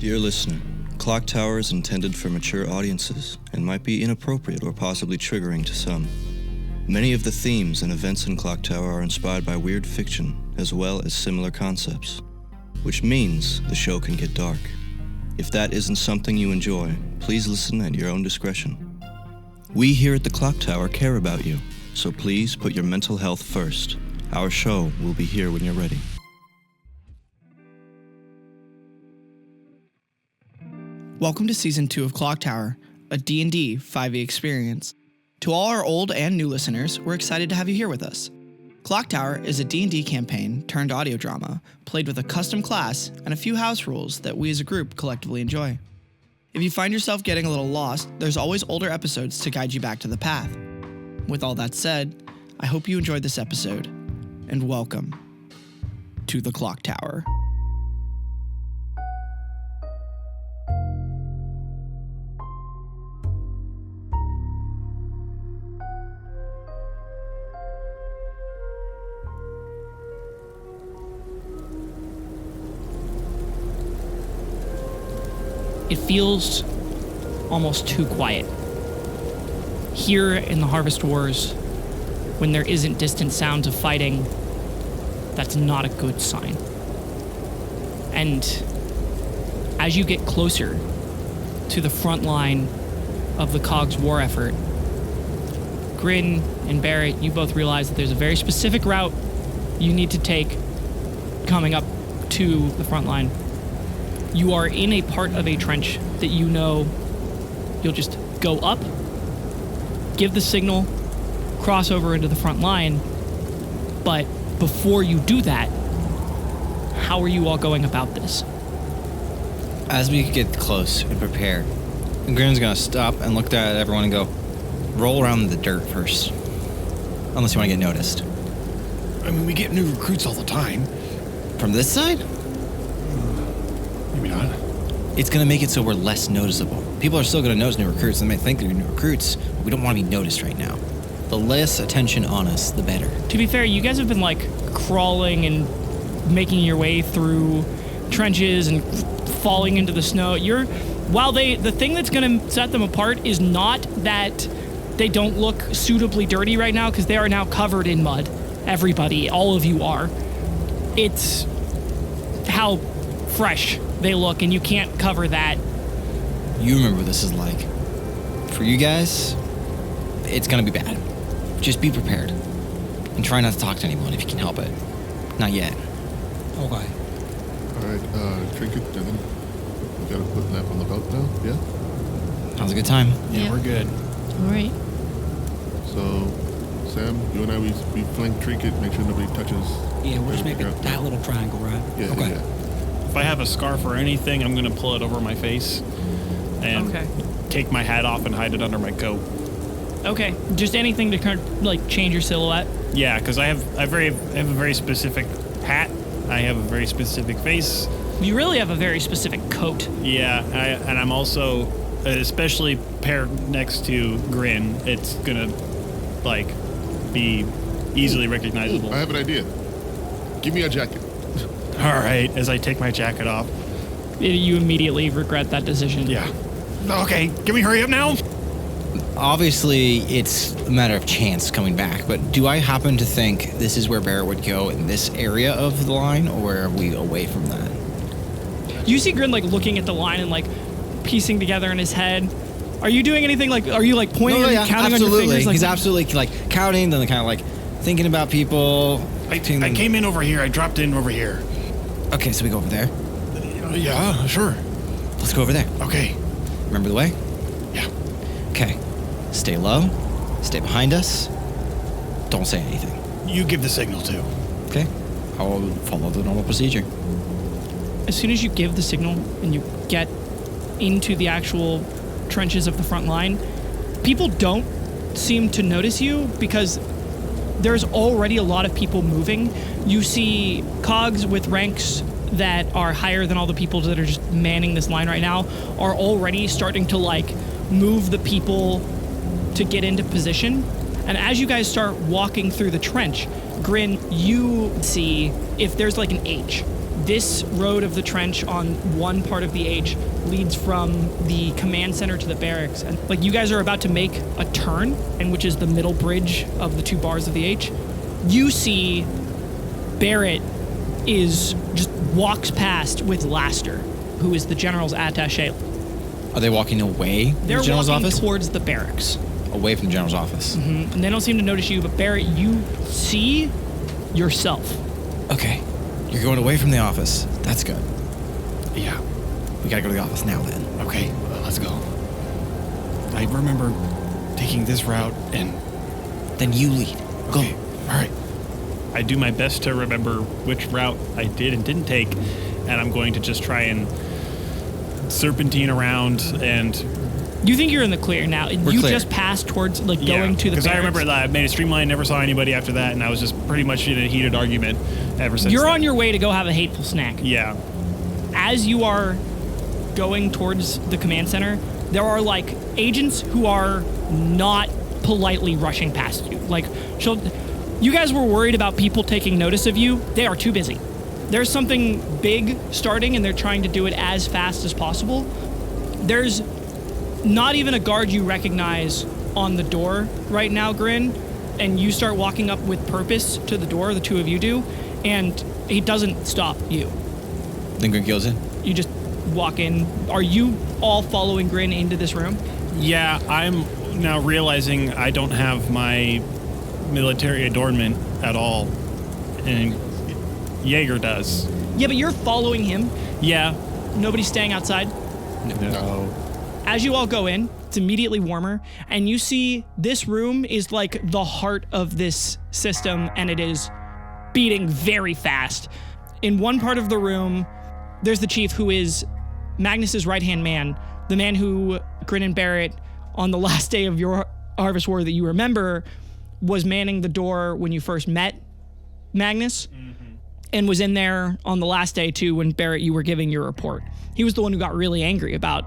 Dear listener, ClockTower is intended for mature audiences and might be inappropriate or possibly triggering to some. Many of the themes and events in ClockTower are inspired by weird fiction as well as similar concepts, which means the show can get dark. If that isn't something you enjoy, please listen at your own discretion. We here at the ClockTower care about you, so please put your mental health first. Our show will be here when you're ready. Welcome to Season 2 of ClockTower, a D&D 5e experience. To all our old and new listeners, we're excited to have you here with us. ClockTower is a D&D campaign turned audio drama, played with a custom class and a few house rules that we as a group collectively enjoy. If you find yourself getting a little lost, there's always older episodes to guide you back to the path. With all that said, I hope you enjoyed this episode, and welcome to the ClockTower. It feels almost too quiet. Here in the Harvest Wars, when there isn't distant sounds of fighting, that's not a good sign. And as you get closer to the front line of the Cogs war effort, Grin and Barrett, you both realize that there's a very specific route you need to take coming up to the front line. You are in a part of a trench that you know you'll just go up, give the signal, cross over into the front line, but before you do that, how are you all going about this? As we get close and prepare, Grin's gonna stop and look at everyone and go, roll around the dirt first. Unless you want to get noticed. I mean, we get new recruits all the time. From this side? Maybe not. It's gonna make it so we're less noticeable. People are still gonna notice new recruits, and they may think they're new recruits, but we don't want to be noticed right now. The less attention on us, the better. To be fair, you guys have been like crawling and making your way through trenches and falling into the snow. While the thing that's gonna set them apart is not that they don't look suitably dirty right now, because they are now covered in mud. Everybody, all of you are. It's how fresh they look, and you can't cover that. You remember what this is like. For you guys, it's gonna be bad. Just be prepared. And try not to talk to anyone if you can help it. Not yet. Okay. Alright, trinket, and then we gotta put that on the belt now, yeah? Sounds a good time. Yeah, we're good. All right. So, Sam, you and I, we flank trinket, make sure nobody touches. Yeah, we'll just make Figure it out that little triangle, right? Yeah, Okay. yeah. If I have a scarf or anything, I'm going to pull it over my face and take my hat off and hide it under my coat. Okay, just anything to kind of like change your silhouette. Yeah, because I have a very specific hat. I have a very specific face. You really have a very specific coat. Yeah, and I'm also, especially paired next to Grin, it's going to like be easily recognizable. I have an idea. Give me a jacket. All right, as I take my jacket off. You immediately regret that decision. Yeah. Okay, can we hurry up now? Obviously, it's a matter of chance coming back, but do I happen to think this is where Barrett would go in this area of the line, or are we away from that? You see Grin like looking at the line and like piecing together in his head. Are you doing anything like, are you like pointing and counting absolutely. on your fingers? Like, He's absolutely like counting, then kind of like thinking about people. I came in over here. I dropped in over here. Okay, so we go over there. Yeah, sure. Let's go over there. Okay. Remember the way? Yeah. Okay. Stay low. Stay behind us. Don't say anything. You give the signal too. Okay. I'll follow the normal procedure. As soon as you give the signal and you get into the actual trenches of the front line, people don't seem to notice you because there's already a lot of people moving. You see Cogs with ranks that are higher than all the people that are just manning this line right now are already starting to like move the people to get into position. And as you guys start walking through the trench, Grin, you see if there's like an H This road of the trench on one part of the H leads from the command center to the barracks. And like you guys are about to make a turn, and which is the middle bridge of the two bars of the H, you see Barrett just walks past with Laster, who is the general's attaché. Are they walking away from They're the general's walking office? towards the barracks. Away from the general's office. Mm-hmm. And they don't seem to notice you, but Barrett, you see yourself. Okay. You're going away from the office. That's good. Yeah. We gotta go to the office now then. Okay, let's go. I remember taking this route and... Then you lead. Go. Okay, all right. I do my best to remember which route I did and didn't take, and I'm going to just try and serpentine around and... You think you're in the clear now. We're You clear. just passed towards, going to the barracks. Because I remember that I made a streamline, never saw anybody after that, and I was just pretty much in a heated argument ever since You're then. on your way to go have a hateful snack. Yeah. As you are going towards the command center, there are like agents who are not politely rushing past you. Like, you guys were worried about people taking notice of you. They are too busy. There's something big starting, and they're trying to do it as fast as possible. There's not even a guard you recognize on the door right now, Grin, and you start walking up with purpose to the door, the two of you do, and he doesn't stop you. Then Grin kills it. You just walk in. Are you all following Grin into this room? Yeah, I'm now realizing I don't have my military adornment at all, and Jaeger does. Yeah, but you're following him. Yeah. Nobody's staying outside. No. As you all go in, it's immediately warmer, and you see this room is like the heart of this system, and it is beating very fast. In one part of the room, there's the chief, who is Magnus's right-hand man, the man who Grin and Barrett, on the last day of your Harvest War that you remember, was manning the door when you first met Magnus, and was in there on the last day too when Barrett, you were giving your report. He was the one who got really angry about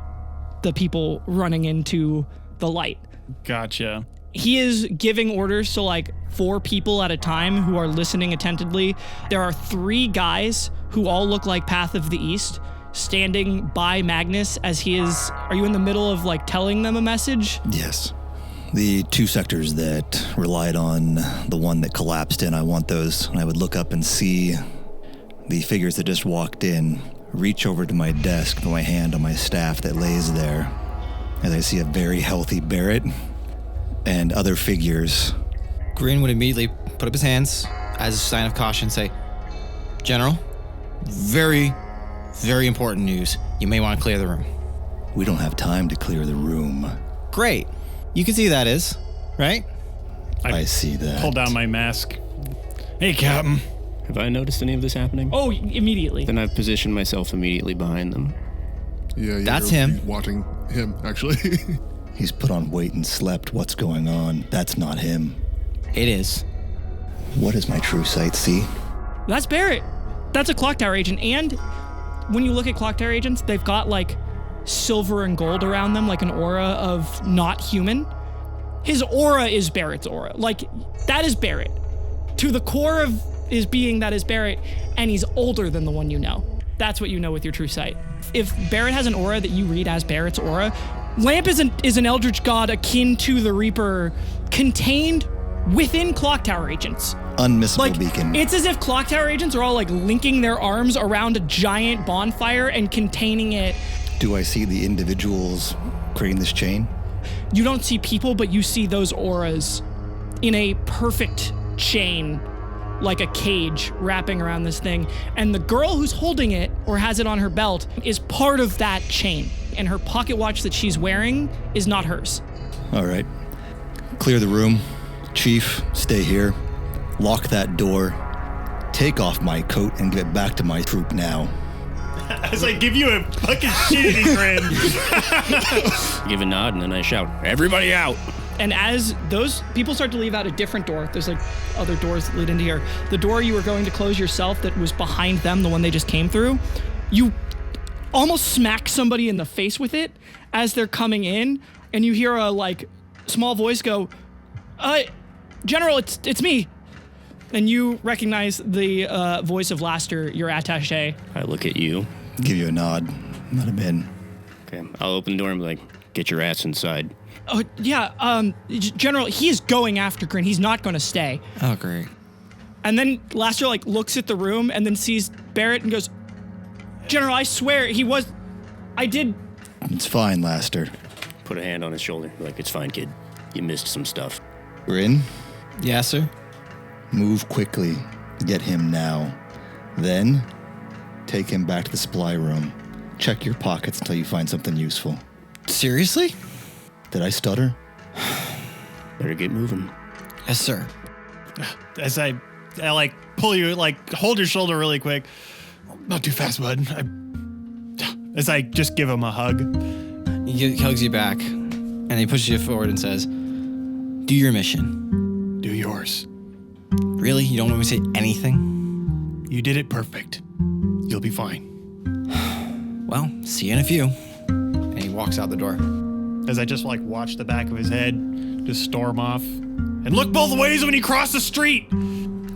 the people running into the light. Gotcha. He is giving orders to like 4 people at a time who are listening attentively. There are 3 guys who all look like Path of the East standing by Magnus as he is... Are you in the middle of like telling them a message? Yes. The 2 sectors that relied on the one that collapsed in, I want those. And I would look up and see the figures that just walked in, reach over to my desk, put my hand on my staff that lays there, as I see a very healthy Barrett and other figures. Grin would immediately put up his hands as a sign of caution, say, General, very, very important news. You may want to clear the room. We don't have time to clear the room. Great. You can see who that is, right? I see that. Pull down my mask. Hey, Captain. Have I noticed any of this happening? Oh, immediately. Then I've positioned myself immediately behind them. Yeah, That's you're him. Watching him, actually. He's put on weight and slept. What's going on? That's not him. It is. What is my true sight see? That's Barrett. That's a ClockTower agent. And when you look at ClockTower agents, they've got like silver and gold around them, like an aura of not human. His aura is Barrett's aura. Like, that is Barrett. To the core of his being, that is Barrett, and he's older than the one you know. That's what you know with your true sight. If Barrett has an aura that you read as Barrett's aura, Lamp is an eldritch god akin to the Reaper, contained within ClockTower agents. Unmissable Like, beacon. it's as if ClockTower agents are all like linking their arms around a giant bonfire and containing it. Do I see the individuals creating this chain? You don't see people, but you see those auras in a perfect chain, like a cage wrapping around this thing. And the girl who's holding it, or has it on her belt, is part of that chain. And her pocket watch that she's wearing is not hers. All right. Clear the room. Chief, stay here. Lock that door. Take off my coat and give it back to my troop now. As I give you a fucking shitty grin. Give a nod and then I shout, everybody out! And as those people start to leave out a different door, there's like other doors that lead into here. The door you were going to close yourself that was behind them, the one they just came through, you almost smack somebody in the face with it as they're coming in, and you hear a like small voice go, General, it's me. And you recognize the voice of Laster, your attaché. I look at you. Give you a nod. Let him in. Okay, I'll open the door and be like, get your ass inside. Oh, yeah, General, he is going after Grin. He's not going to stay. Oh, great. And then Laster, like, looks at the room and then sees Barrett and goes, General, I swear, I did. It's fine, Laster. Put a hand on his shoulder. Be like, it's fine, kid. You missed some stuff. Grin, Yes, sir. move quickly. Get him now. Then, take him back to the supply room. Check your pockets until you find something useful. Seriously? Did I stutter? Better get moving. Yes, sir. As I like pull you, like hold your shoulder really quick. Not too fast, bud. As I just give him a hug. He hugs you back, and he pushes you forward and says, do your mission. Do yours. Really? You don't want me to say anything? You did it perfect. You'll be fine. Well, see you in a few. And he walks out the door. As I just like watch the back of his head just storm off. And look both ways when you cross the street.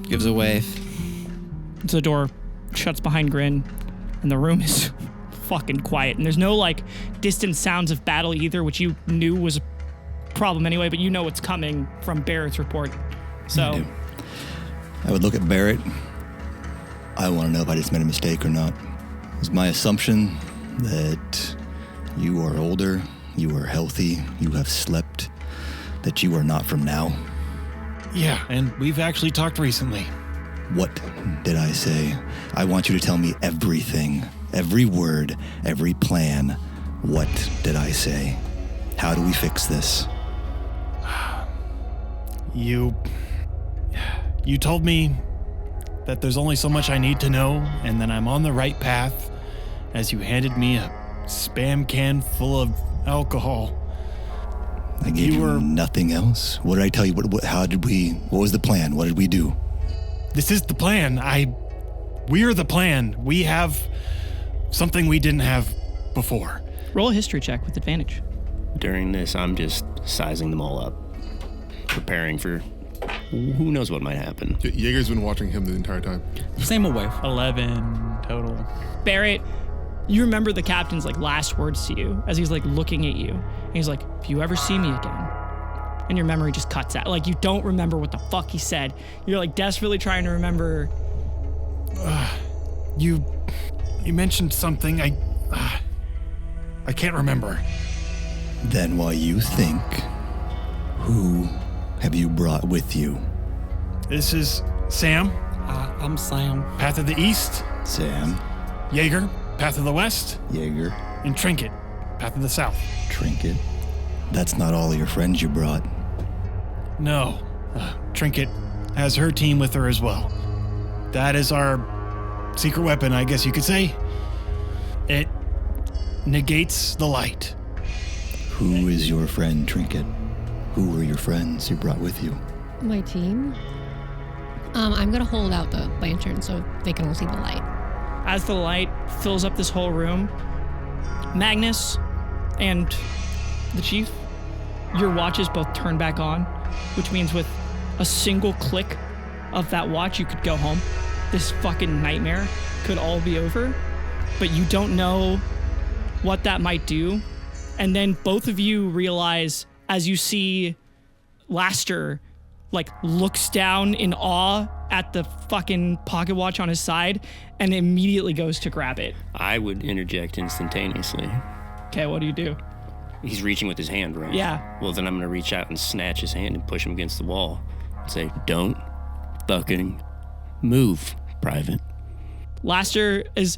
Gives a wave. The door shuts behind Grin, and the room is fucking quiet. And there's no, like, distant sounds of battle either, which you knew was a problem anyway, but you know what's coming from Barrett's report. So I would look at Barrett. I want to know if I just made a mistake or not. It's my assumption that you are older, you are healthy, you have slept, that you are not from now. Yeah, and we've actually talked recently. What did I say? I want you to tell me everything, every word, every plan. What did I say? How do we fix this? You told me that there's only so much I need to know, and that I'm on the right path, as you handed me a Spam can full of alcohol. I gave you nothing else. What did I tell you? What was the plan? What did we do? This is the plan. We're the plan. We have something we didn't have before. Roll a history check with advantage. During this, I'm just sizing them all up. Preparing for who knows what might happen. Jaeger's been watching him the entire time. Same old wave. 11 total. Barrett, you remember the captain's like last words to you as he's like looking at you. And he's like, if you ever see me again. And your memory just cuts out. Like you don't remember what the fuck he said. You're like desperately trying to remember. You mentioned something. I can't remember. Then while you think, who have you brought with you? This is Sam. I'm Sam. Path of the East. Sam, Jaeger. Path of the West. Jaeger, And Trinket. Path of the South. Trinket. That's not all your friends you brought. No. Trinket has her team with her as well. That is our secret weapon, I guess you could say. It negates the light. Who is your friend, Trinket? Who were your friends you brought with you? My team? I'm gonna hold out the lantern so they can all see the light. As the light fills up this whole room, Magnus and the chief, your watches both turn back on, which means with a single click of that watch, you could go home. This fucking nightmare could all be over, but you don't know what that might do. And then both of you realize as you see Laster like looks down in awe at the fucking pocket watch on his side and immediately goes to grab it. I would interject instantaneously. Okay, what do you do? He's reaching with his hand, right? Yeah. Well, then I'm going to reach out and snatch his hand and push him against the wall and say, don't fucking move, Private. Laster is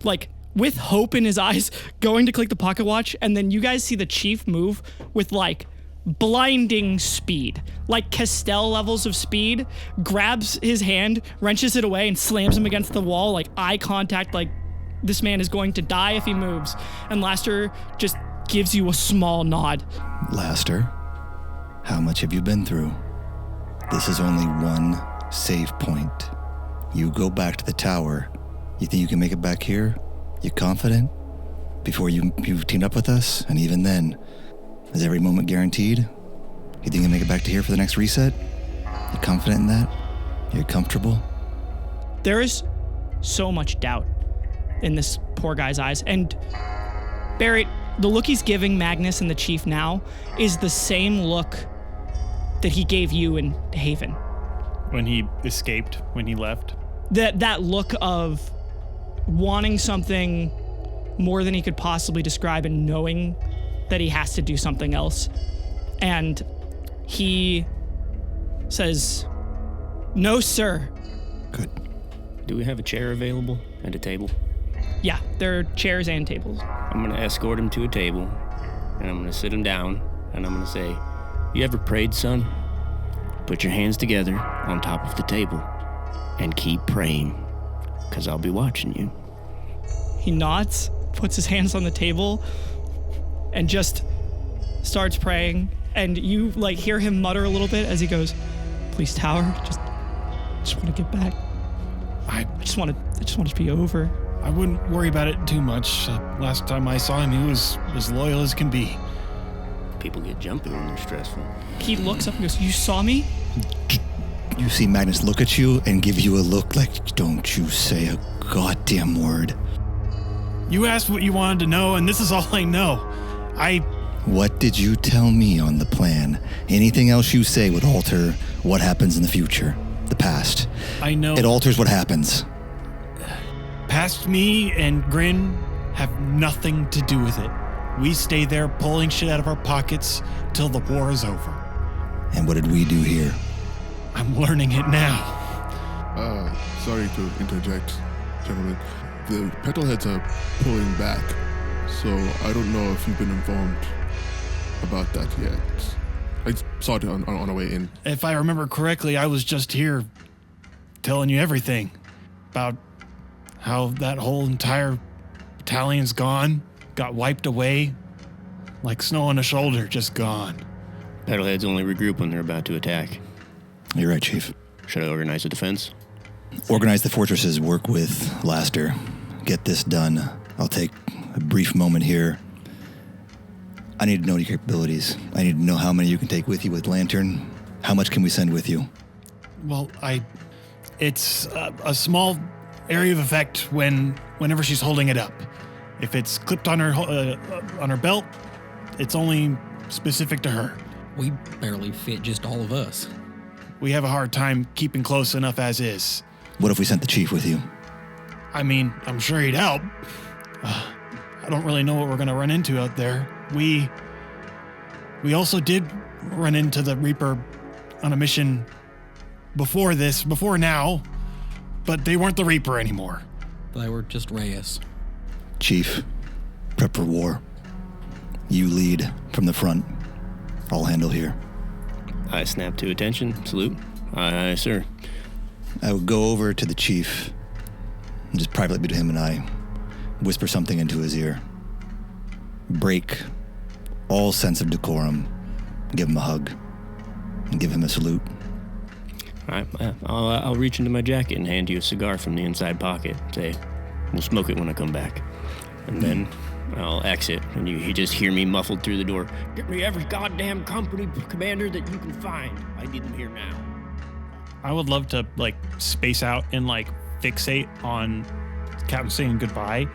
like with hope in his eyes going to click the pocket watch, and then you guys see the chief move with like blinding speed, like Castell levels of speed, grabs his hand, wrenches it away, and slams him against the wall, like eye contact, like this man is going to die if he moves. And Laster just gives you a small nod. Laster, how much have you been through? This is only one save point. You go back to the tower. You think you can make it back here? You confident? Before you've teamed up with us? And even then, is every moment guaranteed? You think you can make it back to here for the next reset? You confident in that? You're comfortable? There is so much doubt in this poor guy's eyes. And Barrett, the look he's giving Magnus and the chief now is the same look that he gave you in Haven. When he escaped, when he left. That look of wanting something more than he could possibly describe and knowing that he has to do something else. And he says, "No, sir." Good. Do we have a chair available and a table? Yeah, there are chairs and tables. I'm going to escort him to a table, and I'm going to sit him down, and I'm going to say, "You ever prayed, son? Put your hands together on top of the table and keep praying, because I'll be watching you." He nods, puts his hands on the table, and just starts praying. And you hear him mutter a little bit as he goes, "Please, Tower, just want to get back. I just want it to be over." I wouldn't worry about it too much. Last time I saw him, he was as loyal as can be. People get jumpy when they're stressful. He looks up and goes, "You saw me?" You see Magnus look at you and give you a look like, "Don't you say a goddamn word." You asked what you wanted to know, and this is all I know. What did you tell me on the plan? Anything else you say would alter what happens in the future, the past. I know. It alters what happens. Past me and Grin have nothing to do with it. We stay there pulling shit out of our pockets till the war is over. And what did we do here? I'm learning it now. Sorry to interject, gentlemen. The petalheads are pulling back, so I don't know if you've been informed about that yet. I saw it on our way in. If I remember correctly, I was just here telling you everything about how that whole entire battalion's gone, got wiped away, like snow on a shoulder, just gone. Petalheads only regroup when they're about to attack. You're right, Chief. Should I organize a defense? Organize the fortresses, work with Laster. Get this done. I'll take a brief moment here. I need to know your capabilities. I need to know how many you can take with you with Lantern. How much can we send with you? Well, it's a small area of effect whenever she's holding it up. If it's clipped on her belt, it's only specific to her. We barely fit just all of us. We have a hard time keeping close enough as is. What if we sent the Chief with you? I mean, I'm sure he'd help. I don't really know what we're going to run into out there. We also did run into the Reaper on a mission before now, but they weren't the Reaper anymore. They were just Reyes. Chief, prep for war. You lead from the front. I'll handle here. I snap to attention. Salute. Aye, sir. I would go over to the Chief and just privately between him and I, whisper something into his ear. Break all sense of decorum. Give him a hug. And give him a salute. All right. I'll reach into my jacket and hand you a cigar from the inside pocket. Say, we'll smoke it when I come back. And then I'll exit, and you just hear me muffled through the door. Get me every goddamn company commander that you can find. I need them here now. I would love to, space out and, fixate on Captain saying goodbye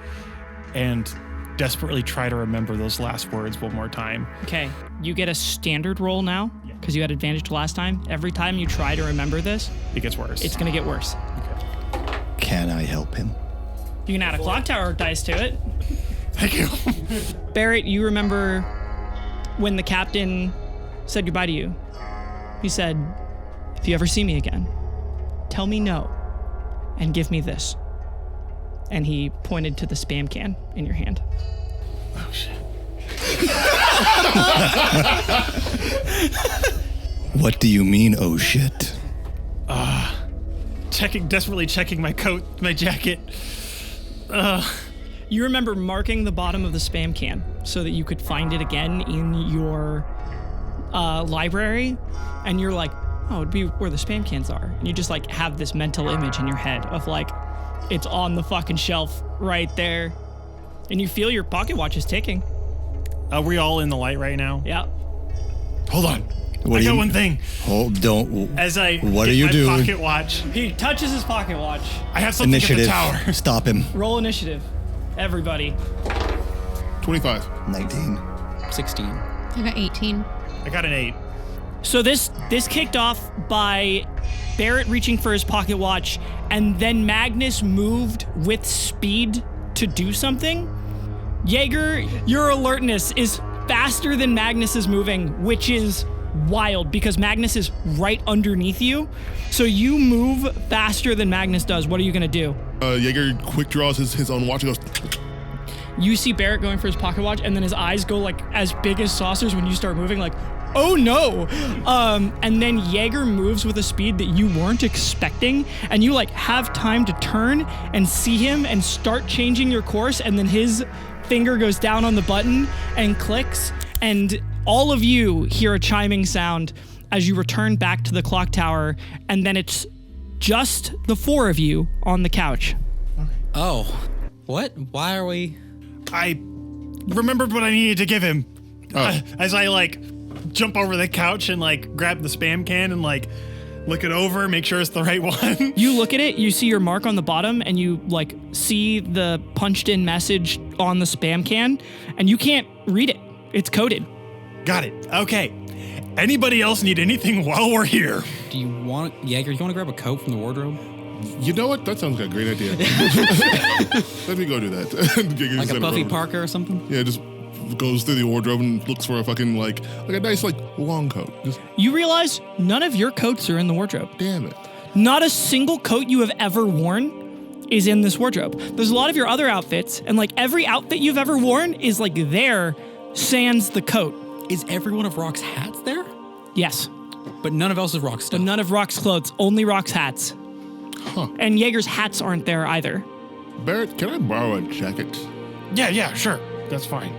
and desperately try to remember those last words one more time. Okay, you get a standard roll now, because you had advantage last time. Every time you try to remember this, It gets worse. it's going to get worse. Can I help him? You can add a clock tower dice to it. Thank you. Barrett, you remember when the captain said goodbye to you? He said, "If you ever see me again, tell me no and give me this." And he pointed to the spam can in your hand. Oh, shit. What do you mean, oh shit? Desperately checking my coat, my jacket. You remember marking the bottom of the spam can so that you could find it again in your library, and you're like, oh, it'd be where the spam cans are. And you just have this mental image in your head of it's on the fucking shelf right there. And you feel your pocket watch is ticking. Are we all in the light right now? Yeah. Hold on. I got one thing. Oh, don't. As I What get are you my doing? pocket watch, He touches his pocket watch. I have something Initiative. at the tower. Stop him. Roll initiative. Everybody. 25. 19. 16. I got 18. I got an 8. So this kicked off by Barrett reaching for his pocket watch, and then Magnus moved with speed to do something. Jaeger, your alertness is faster than Magnus is moving, which is wild because Magnus is right underneath you. So you move faster than Magnus does. What are you gonna do? Jaeger quick draws his own watch and goes, You see Barrett going for his pocket watch, and then his eyes go like as big as saucers when you start moving, like, oh no. And then Jaeger moves with a speed that you weren't expecting, and you like have time to turn and see him and start changing your course, and then his finger goes down on the button and clicks, and all of you hear a chiming sound as you return back to the clock tower, and then it's just the four of you on the couch. Oh. What? Why are we... I remembered what I needed to give him. Oh. As I like jump over the couch and like grab the spam can and like look it over, make sure it's the right one. You look at it, you see your mark on the bottom, and you like see the punched in message on the spam can, and you can't read it. It's coded. Got it. Okay. Anybody else need anything while we're here? Do you want... Jaeger, you want to grab a coat from the wardrobe? you know what? That sounds like a great idea. Let me go do that. Like a Buffy Parker or something? Yeah, just goes through the wardrobe and looks for a fucking like a nice like long coat. Just You realize none of your coats are in the wardrobe. damn it. Not a single coat you have ever worn is in this wardrobe. There's a lot of your other outfits, and like every outfit you've ever worn is like there, sans the coat. Is every one of Rock's hats there? Yes, But none of else is Rock's but stuff. none of Rock's clothes, only Rock's hats. Huh. And Jaeger's hats aren't there either. Barrett, can I borrow a jacket? Yeah, sure. That's fine.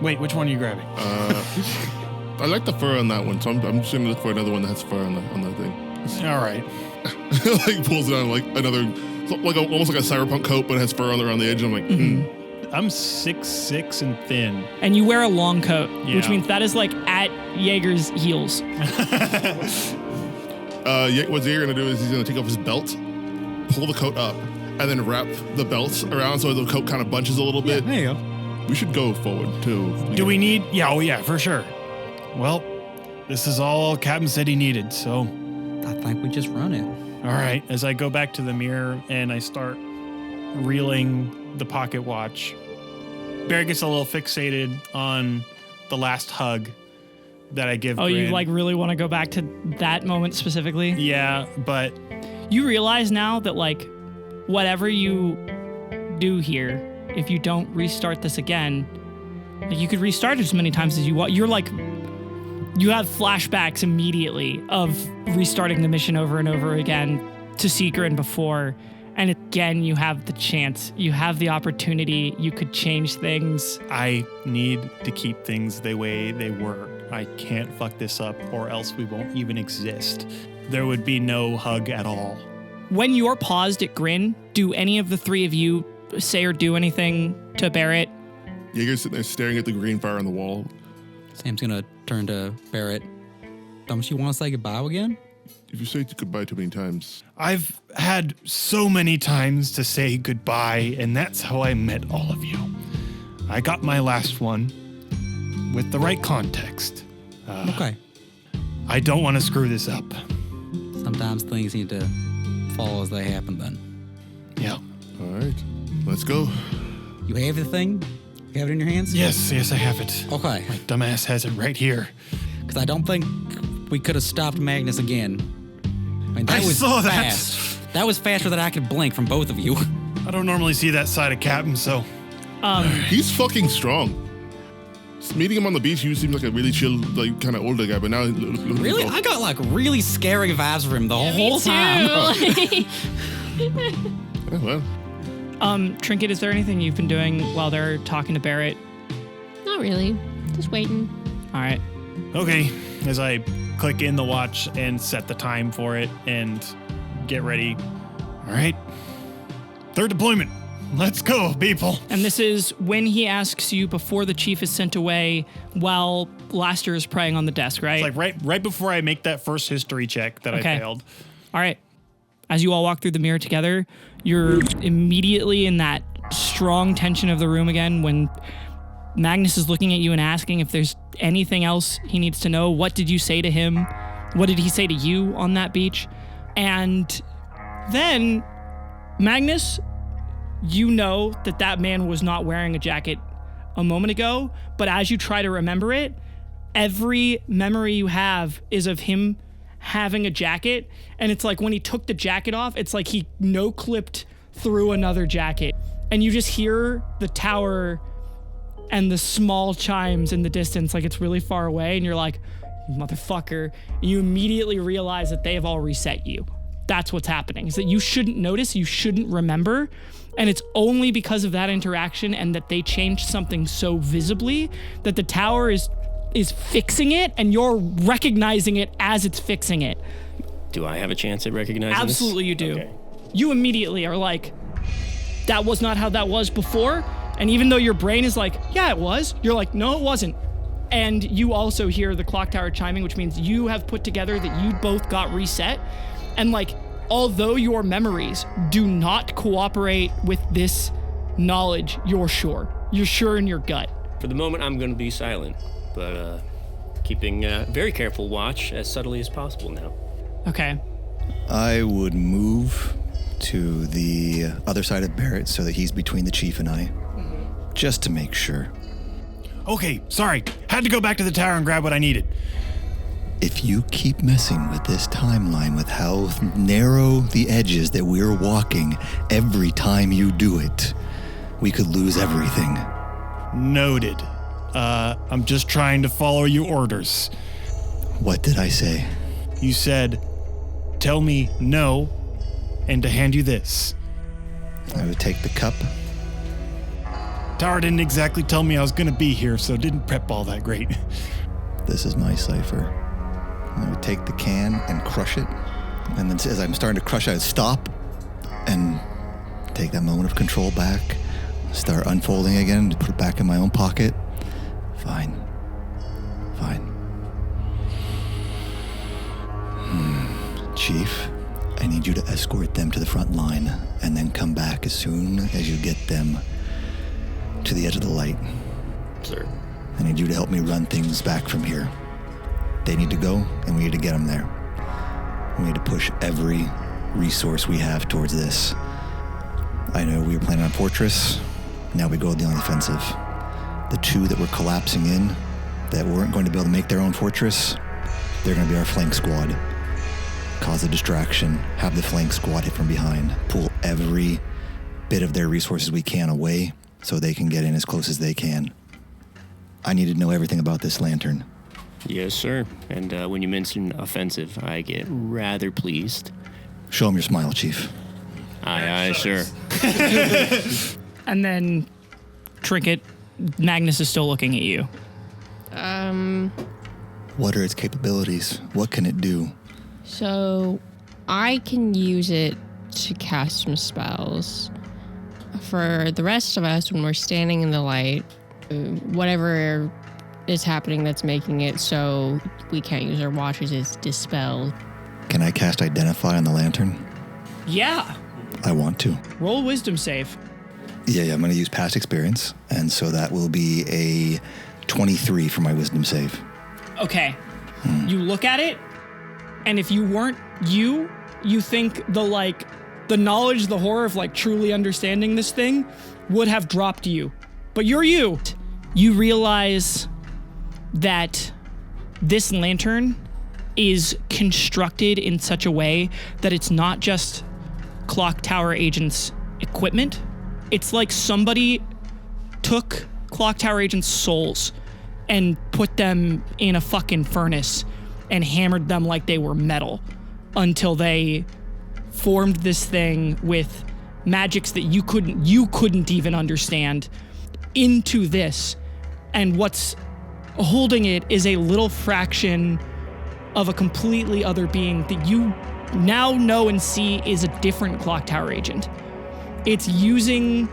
Wait, which one are you grabbing? I like the fur on that one, so I'm just gonna look for another one that has fur on that thing. All right. Like pulls it on like another, like almost like a cyberpunk coat, but it has fur on the edge. And I'm like, I'm 6'6" and thin. And you wear a long coat, which Yeah. means that is like at Jaeger's heels. What Jaeger gonna do is he's gonna take off his belt, pull the coat up, and then wrap the belt around so the coat kind of bunches a little bit. There you go. We should go forward too. Do we need... Yeah, for sure. Well, this is all Captain said he needed, so... I think we just run it. All right, as I go back to the mirror and I start reeling the pocket watch, Barry gets a little fixated on the last hug that I give Oh, you Grin. like really want to go back to that moment specifically? Yeah, but You realize now that like whatever you do here, if you don't restart this again, like you could restart it as many times as you want. You're like, you have flashbacks immediately of restarting the mission over and over again to Seeker and before. And again, you have the chance, you have the opportunity, you could change things. I need to keep things the way they were. I can't fuck this up or else we won't even exist. There would be no hug at all. When you're paused at Grin, do any of the three of you say or do anything to Barrett? Jaeger's sitting there staring at the green fire on the wall. Sam's gonna turn to Barrett. Don't you want to say goodbye again? If you say goodbye too many times, I've had so many times to say goodbye, and that's how I met all of you. I got my last one with the right context. Okay. I don't want to screw this up. Sometimes things need to fall as they happen then. Yeah. all right, let's go. You have the thing? You have it in your hands? Yes, I have it. Okay. My dumbass has it right here. Because I don't think we could have stopped Magnus again. I mean, that I was saw that. fast. That was faster than I could blink from both of you. I don't normally see that side of Captain, so... He's fucking strong. Just meeting him on the beach, he seems like a really chill, like kind of older guy. But now, look Really? at him I got like really scary vibes from him the whole time. go. Oh, well, Trinket, is there anything you've been doing while they're talking to Barrett? Not really. Just waiting. All right. Okay, as I click in the watch and set the time for it and get ready. All right. Third deployment. Let's go, people. And this is when he asks you before the chief is sent away while Blaster is praying on the desk, right? It's like right before I make that first history check that I failed. All right. As you all walk through the mirror together, you're immediately in that strong tension of the room again when Magnus is looking at you and asking if there's anything else he needs to know. What did you say to him? What did he say to you on that beach? And then, Magnus, you know that man was not wearing a jacket a moment ago, but as you try to remember it, every memory you have is of him having a jacket, and it's like when he took the jacket off, it's like he no-clipped through another jacket, and you just hear the tower and the small chimes in the distance, like it's really far away, and you're like, motherfucker, and you immediately realize that they have all reset you. That's what's happening, is that you shouldn't notice, you shouldn't remember, and it's only because of that interaction and that they changed something so visibly that the tower is fixing it, and you're recognizing it as it's fixing it. Do I have a chance at recognizing Absolutely this? You do. Okay. You immediately are like, that was not how that was before, and even though your brain is like, yeah, it was, you're like, no, it wasn't. And you also hear the clock tower chiming, which means you have put together that you both got reset, and like, although your memories do not cooperate with this knowledge, you're sure in your gut. For the moment, I'm going to be silent, but keeping very careful watch as subtly as possible now. Okay. I would move to the other side of Barrett so that he's between the chief and I, just to make sure. Okay, sorry. Had to go back to the tower and grab what I needed. If you keep messing with this timeline, with how narrow the edges that we're walking every time you do it, we could lose everything. Noted. I'm just trying to follow your orders. What did I say? You said, tell me no, and to hand you this. I would take the cup. Tower didn't exactly tell me I was going to be here, so didn't prep all that great. This is my cipher. I would take the can and crush it. And then as I'm starting to crush it, I'd stop and take that moment of control back, start unfolding again, put it back in my own pocket. Fine. Chief, I need you to escort them to the front line and then come back as soon as you get them to the edge of the light. Sir. I need you to help me run things back from here. They need to go, and we need to get them there. We need to push every resource we have towards this. I know we were planning on Fortress. Now we go on the offensive. The two that we're collapsing in, that weren't going to be able to make their own fortress, they're going to be our flank squad. Cause a distraction, have the flank squad hit from behind, pull every bit of their resources we can away so they can get in as close as they can. I need to know everything about this lantern. Yes, sir. And when you mention offensive, I get rather pleased. Show them your smile, Chief. Aye, sir. And then, Trinket, Magnus is still looking at you. What are its capabilities? What can it do? So, I can use it to cast some spells. For the rest of us, when we're standing in the light, whatever is happening that's making it so we can't use our watches is dispelled. Can I cast Identify on the lantern? Yeah. I want to. Roll a wisdom save. Yeah, I'm going to use past experience, and so that will be a 23 for my wisdom save. Okay. You look at it, and if you weren't you think the knowledge, the horror of truly understanding this thing would have dropped you. But you're you. You realize that this lantern is constructed in such a way that it's not just Clock Tower agents' equipment. It's like somebody took Clock Tower agents' souls and put them in a fucking furnace and hammered them like they were metal until they formed this thing with magics that you couldn't even understand into this. And what's holding it is a little fraction of a completely other being that you now know and see is a different Clock Tower agent. It's using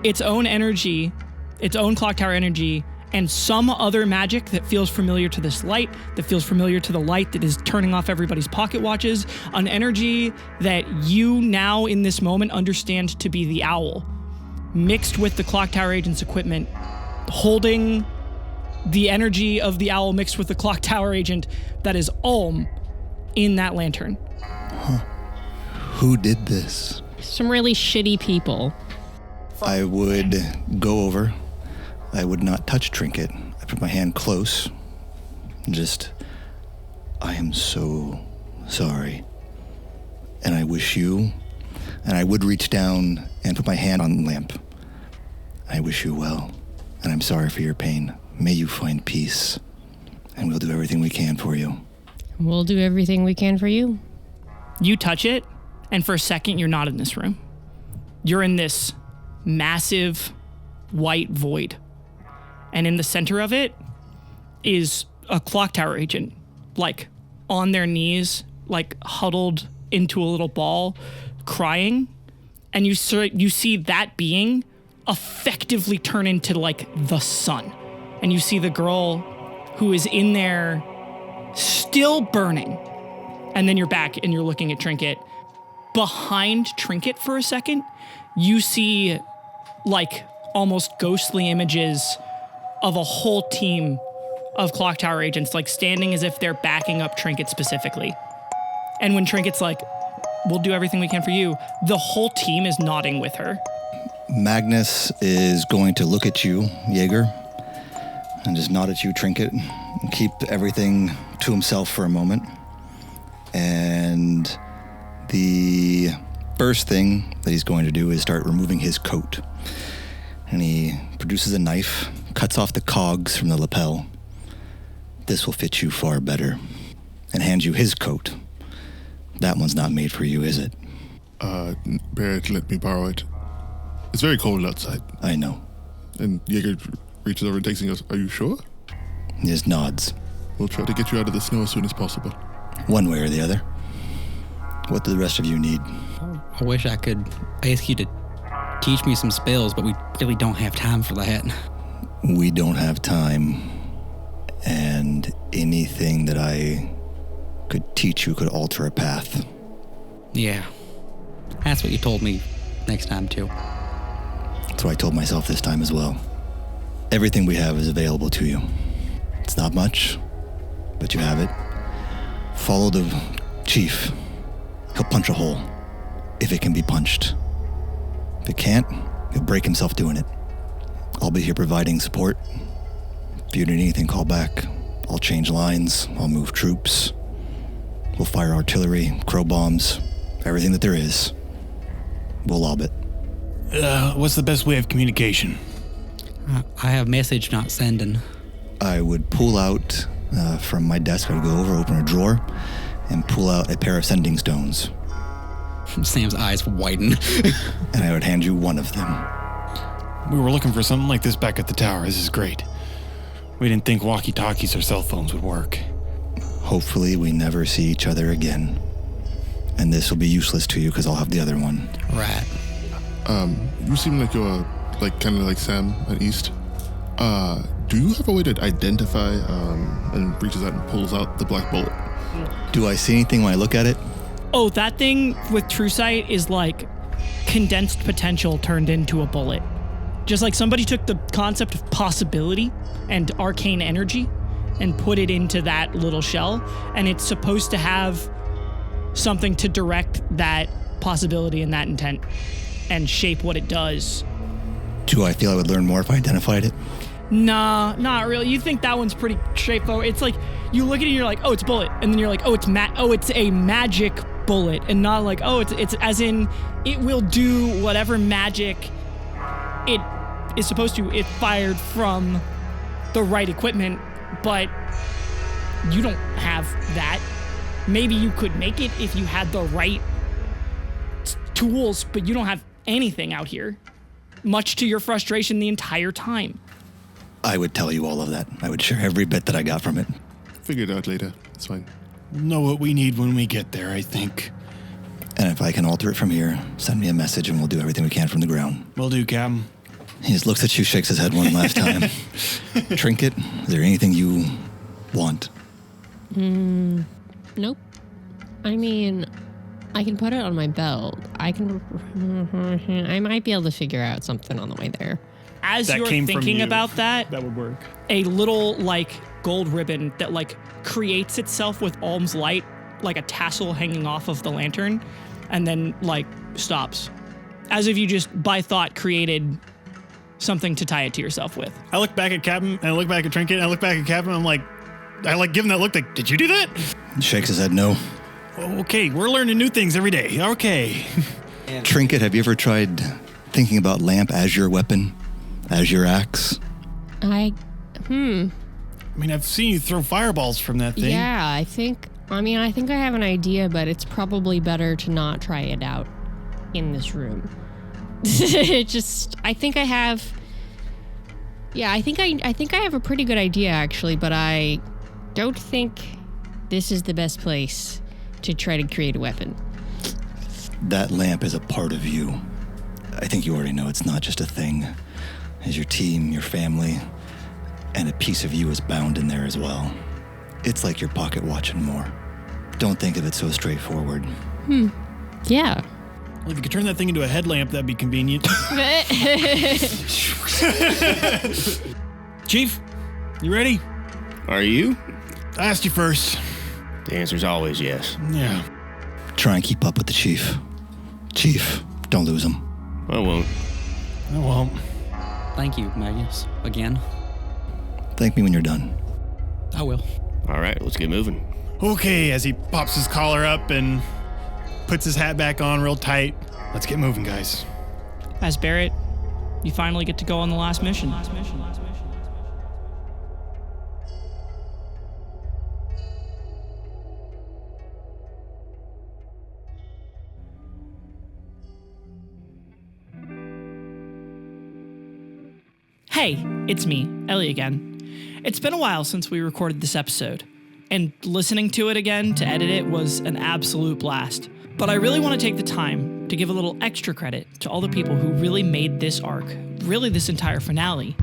its own energy, its own clock tower energy, and some other magic that feels familiar to this light, that feels familiar to the light that is turning off everybody's pocket watches, an energy that you now in this moment understand to be the owl, mixed with the clock tower agent's equipment, holding the energy of the owl mixed with the clock tower agent that is Ulm in that lantern. Huh. Who did this? Some really shitty people. I would go over. I would not touch Trinket. I put my hand close. I am so sorry. And I wish you, and I would reach down and put my hand on the lamp. I wish you well, and I'm sorry for your pain. May you find peace, and we'll do everything we can for you. We'll do everything we can for you. You touch it, and for a second, you're not in this room. You're in this massive white void. And in the center of it is a clock tower agent, like on their knees, like huddled into a little ball, crying. And you see that being effectively turn into like the sun. And you see the girl who is in there still burning. And then you're back and you're looking at Trinket. Behind Trinket for a second, you see like almost ghostly images of a whole team of clock tower agents, like standing as if they're backing up Trinket specifically. And when Trinket's like, we'll do everything we can for you, the whole team is nodding with her. Magnus is going to look at you, Jaeger, and just nod at you, Trinket, and keep everything to himself for a moment. And the first thing that he's going to do is start removing his coat. And he produces a knife, cuts off the cogs from the lapel. This will fit you far better. And hands you his coat. That one's not made for you, is it? Barrett, let me borrow it. It's very cold outside. I know. And Jaeger reaches over and takes it and goes, are you sure? He just nods. We'll try to get you out of the snow as soon as possible. One way or the other. What do the rest of you need? I wish I could ask you to teach me some spells, but we really don't have time for that. We don't have time. And anything that I could teach you could alter a path. Yeah. That's what you told me next time, too. That's what I told myself this time as well. Everything we have is available to you. It's not much, but you have it. Follow the chief. He'll punch a hole, if it can be punched. If it can't, he'll break himself doing it. I'll be here providing support. If you need anything, call back. I'll change lines. I'll move troops. We'll fire artillery, crow bombs, everything that there is. We'll lob it. What's the best way of communication? I have message not sending. I would pull out from my desk. I would go over, open a drawer, and pull out a pair of sending stones. Sam's eyes widen. And I would hand you one of them. We were looking for something like this back at the tower. This is great. We didn't think walkie-talkies or cell phones would work. Hopefully we never see each other again. And this will be useless to you because I'll have the other one. Right. You seem like you're kind of like Sam at East. Do you have a way to identify and reaches out and pulls out the black bullet? Do I see anything when I look at it? Oh, that thing with True Sight is like condensed potential turned into a bullet. Just like somebody took the concept of possibility and arcane energy and put it into that little shell, and it's supposed to have something to direct that possibility and that intent and shape what it does. Do I feel I would learn more if I identified it? Nah, not really. You think that one's pretty straightforward. It's like you look at it and you're like, oh, it's a bullet, and then you're like, oh, it's a magic bullet, and not like, oh, it's as in it will do whatever magic it is supposed to. It fired from the right equipment, but you don't have that. Maybe you could make it if you had the right tools, but you don't have anything out here, much to your frustration the entire time. I would tell you all of that. I would share every bit that I got from it. Figure it out later. It's fine. Know what we need when we get there, I think. And if I can alter it from here, send me a message and we'll do everything we can from the ground. Will do, Captain. He just looks at you, shakes his head one last time. Trinket, is there anything you want? Nope. I mean, I can put it on my belt. I might be able to figure out something on the way there. As That you're came from thinking you. about that, That would work. a little like gold ribbon that like creates itself with Alm's light, like a tassel hanging off of the lantern, and then like stops. As if you just by thought created something to tie it to yourself with. I look back at Captain, and I look back at Trinket, and I look back at Captain, I'm like, I like give him that look like, did you do that? Shakes his head no. Okay, we're learning new things every day. Okay. Trinket, have you ever tried thinking about lamp as your weapon? As your axe? I mean, I've seen you throw fireballs from that thing. Yeah, I think I have an idea, but it's probably better to not try it out in this room. I think I have a pretty good idea actually, but I don't think this is the best place to try to create a weapon. That lamp is a part of you. I think you already know it's not just a thing. As your team, your family, and a piece of you is bound in there as well. It's like your pocket watch and more. Don't think of it so straightforward. Yeah. Well, if you could turn that thing into a headlamp, that'd be convenient. Chief, you ready? Are you? I asked you first. The answer's always yes. Yeah. Try and keep up with the chief. Chief, don't lose him. I won't. I won't. Thank you, Magnus. Again. Thank me when you're done. I will. All right, let's get moving. Okay, as he pops his collar up and puts his hat back on real tight. Let's get moving, guys. As Barrett, you finally get to go on the last mission. Hey, it's me, Ellie again. It's been a while since we recorded this episode, and listening to it again to edit it was an absolute blast. But I really want to take the time to give a little extra credit to all the people who really made this arc, really this entire finale,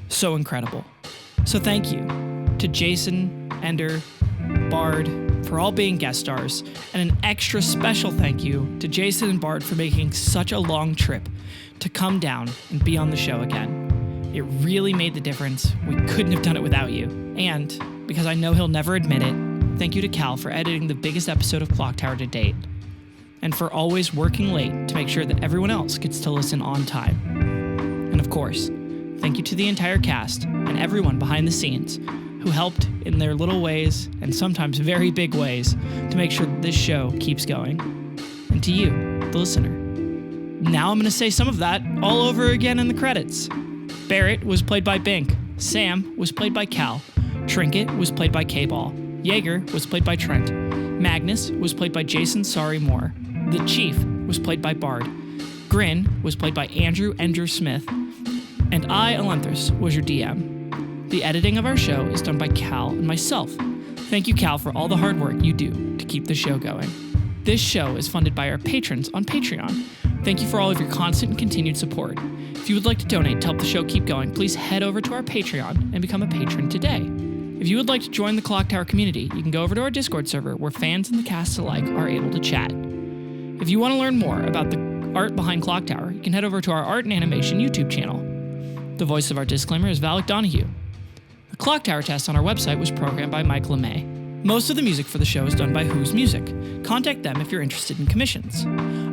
so incredible. So thank you to Jason, Ender, Bard, for all being guest stars, and an extra special thank you to Jason and Bard for making such a long trip to come down and be on the show again. It really made the difference. We couldn't have done it without you. And, because I know he'll never admit it, thank you to Cal for editing the biggest episode of ClockTower to date. And for always working late to make sure that everyone else gets to listen on time. And of course, thank you to the entire cast and everyone behind the scenes who helped in their little ways and sometimes very big ways to make sure that this show keeps going. And to you, the listener. Now I'm going to say some of that all over again in the credits. Barrett was played by Bink. Sam was played by Cal. Trinket was played by Kball. Jaeger was played by Trent. Magnus was played by Jason Sorry Moore. The Chief was played by Bard. Grin was played by Andrew Ender Smith. And I, Ellinthris, was your DM. The editing of our show is done by Cal and myself. Thank you, Cal, for all the hard work you do to keep the show going. This show is funded by our patrons on Patreon. Thank you for all of your constant and continued support. If you would like to donate to help the show keep going, please head over to our Patreon and become a patron today. If you would like to join the ClockTower community, you can go over to our Discord server where fans and the cast alike are able to chat. If you want to learn more about the art behind ClockTower, you can head over to our art and animation YouTube channel. The voice of our disclaimer is Valik Donahew. The ClockTower test on our website was programmed by Mike LeMay. Most of the music for the show is done by Who's Music. Contact them if you're interested in commissions.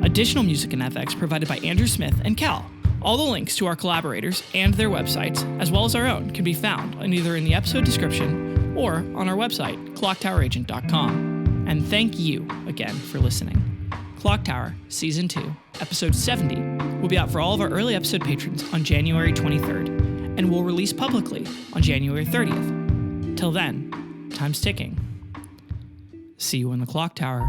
Additional music and FX provided by Andrew Smith and Cal. All the links to our collaborators and their websites, as well as our own, can be found either in the episode description or on our website, clocktoweragent.com. And thank you again for listening. ClockTower Season 2, Episode 70, will be out for all of our early episode patrons on January 23rd, and will release publicly on January 30th. Till then, time's ticking. See you in the ClockTower.